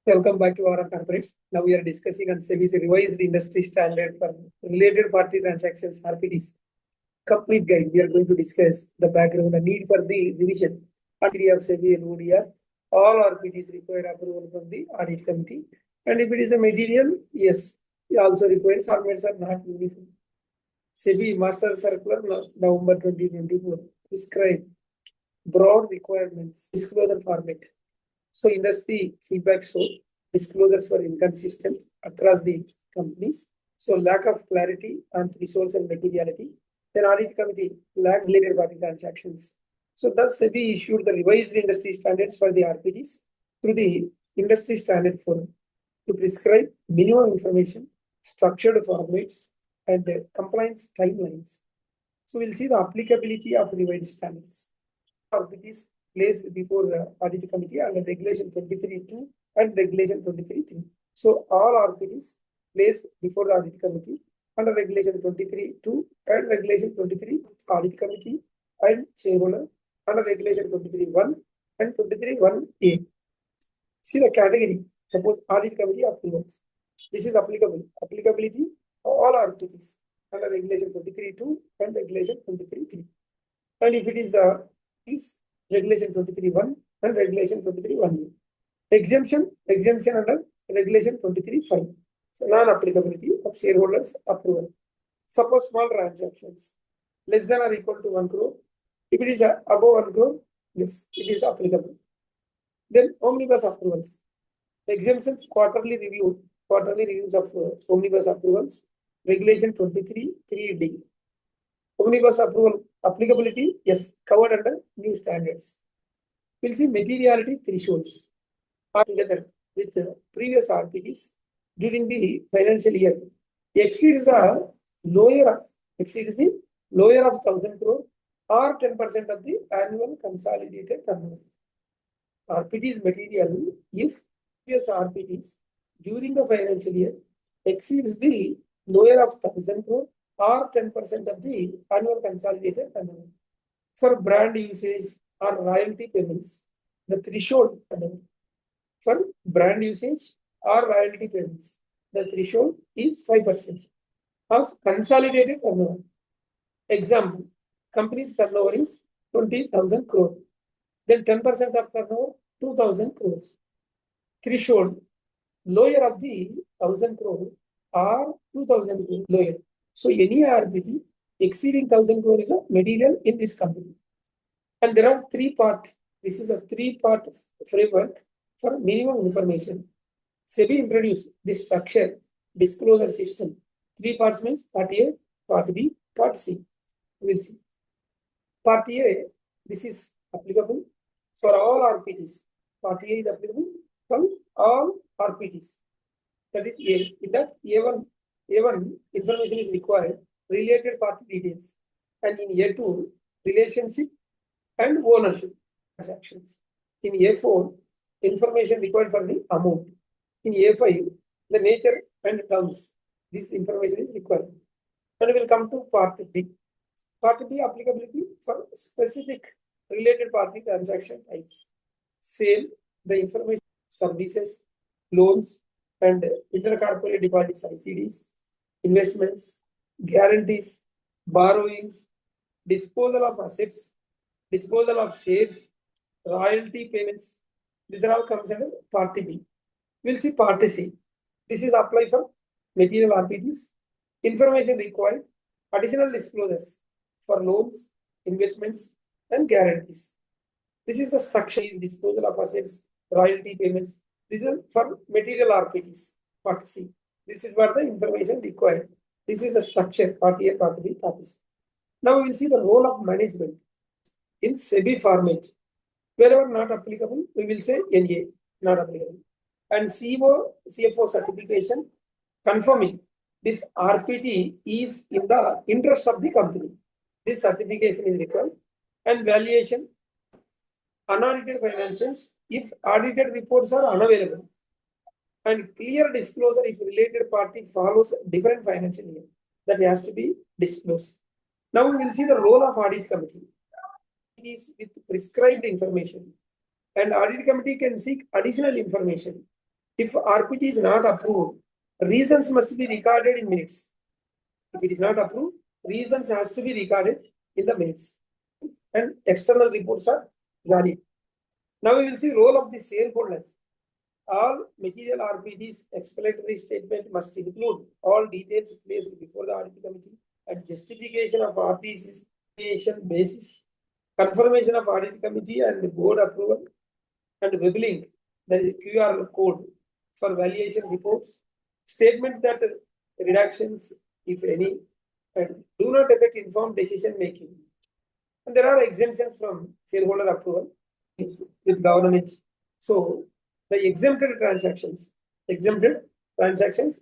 Welcome back to our corporates. Now we are discussing on SEBI's revised industry standard for related party transactions (RPTs). Complete guide. We are going to discuss the background and need for the revision. Article of SEBI LODR. All RPTs require approval from the audit committee. And if it is a material, yes, it also requires formats are not uniform. SEBI Master Circular November 2024 prescribe broad requirements, disclosure format. So industry feedback show disclosures were inconsistent across the companies. So lack of clarity on thresholds and materiality. Then audit committee lacked related party transactions. So thus SEBI issued the revised industry standards for the RPTs through the industry standard forum to prescribe minimum information, structured formats, and compliance timelines. So we'll see the applicability of revised standards. RPTs placed before the audit committee under regulation 23.2 and regulation 23.3. So all RPTs placed before the audit committee under regulation 23.2 and regulation 23 audit committee and shareholder under regulation 23.1 and 23.1A. See the category. Suppose audit committee approvals. This is applicable. Applicability all RPTs under regulation 23.2 and regulation 23.3. And if it is the regulation 23.1 and regulation 23.1. Exemption under regulation 23.5. So non-applicability of shareholders approval. Suppose small transactions less than or equal to 1 crore. If it is above 1 crore, yes, it is applicable. Then omnibus approvals. Exemptions quarterly reviews of omnibus approvals. Regulation 23.3D. Omnibus approval applicability, yes, covered under new standards. We'll see materiality thresholds are together with the previous RPTs during the financial year. Exceeds the lower of 1,000 crore or 10% of the annual consolidated turnover. RPTs material if previous RPTs during the financial year exceeds the lower of 1,000 crore or 10% of the annual consolidated turnover. For brand usage or royalty payments, the threshold for brand usage or royalty payments, the threshold is 5% of consolidated turnover. Example, company's turnover is 20,000 crore. Then 10% of turnover, 2,000 crores. Threshold, lower of the 1,000 crore or 2,000 crore lower. So any RPT exceeding 1,000 crore is a material in this company. And there are 3 parts. This is a 3-part framework for minimum information. SEBI introduced this structure disclosure system. 3 parts means part A, part B, part C. We'll see. Part A, this is applicable for all RPTs. Part A is applicable for all RPTs. That is A. In that A1 information is required, related party details. And in A2, relationship and ownership transactions. In A4, information required for the amount. In A5, the nature and terms. This information is required. And we will come to part B. Part B applicability for specific related party transaction types. Sale, the information, services, loans, and intercorporate deposits, ICDs, investments, guarantees, borrowings, disposal of assets, disposal of shares, royalty payments. These are all comes under part B. We'll see part C. This is applied for material RPTs. Information required, additional disclosures for loans, investments, and guarantees. This is the structure, disposal of assets, royalty payments. This is for material RPTs, part C. This is what the information required. This is the structure, part A, part B, part C. Now we will see the role of management in SEBI format. Wherever not applicable, we will say NA, not applicable. And CFO certification confirming this RPT is in the interest of the company. This certification is required. And valuation, unaudited financials if audited reports are unavailable. And clear disclosure if related party follows different financial year. That has to be disclosed. Now we will see the role of audit committee. It is with prescribed information. And audit committee can seek additional information If RPT is not approved, reasons must be recorded in minutes. If it is not approved, reasons has to be recorded in the minutes. And external reports are valid. Now we will see role of the shareholders. All material RPTs explanatory statement must include all details placed before the audit committee and justification of RPTs basis, confirmation of audit committee and board approval, and web link, the QR code for valuation reports, statement that reductions, if any, and do not affect informed decision making. And there are exemptions from shareholder approval with government. So the exempted transactions,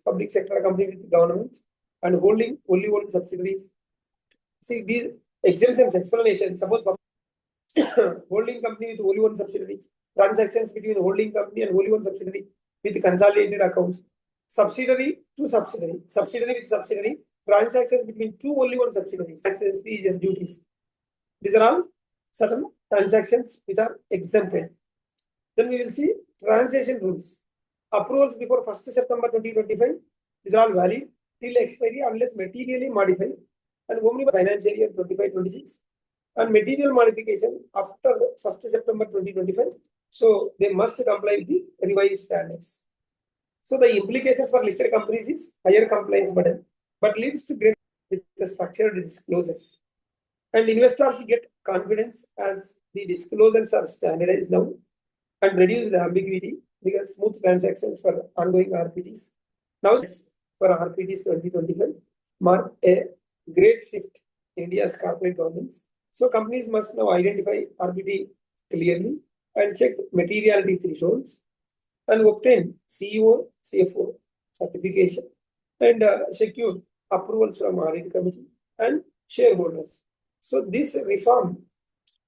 public sector company with government and holding only one subsidiaries. See these exemptions explanation. Suppose holding company with only one subsidiary, transactions between holding company and only one subsidiary with consolidated accounts, subsidiary to subsidiary, subsidiary with subsidiary, transactions between two only one subsidiaries, taxes, fees, duties. These are all certain transactions which are exempted. Then we will see transaction rules. Approvals before 1st September 2025. These are all valid till expiry unless materially modified, and only by financial year 25-26. And material modification after 1st September 2025. So they must comply with the revised standards. So the implications for listed companies is higher compliance burden, but leads to great with the structured disclosures. And investors get confidence as the disclosures are standardized now and reduce the ambiguity because smooth transactions for ongoing RPTs. Now for RPTs 2025 mark a great shift in India's corporate governance. So companies must now identify RPT clearly and check materiality thresholds and obtain CEO, CFO certification and secure approvals from audit committee and shareholders. So this reform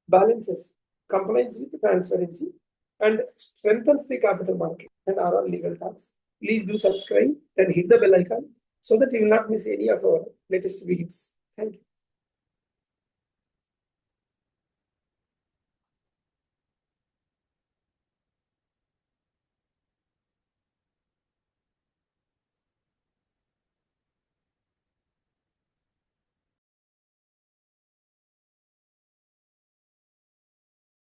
balances compliance with transparency and strengthens the capital market and are all legal tasks. Please do subscribe and hit the bell icon so that you will not miss any of our latest videos. Thank you.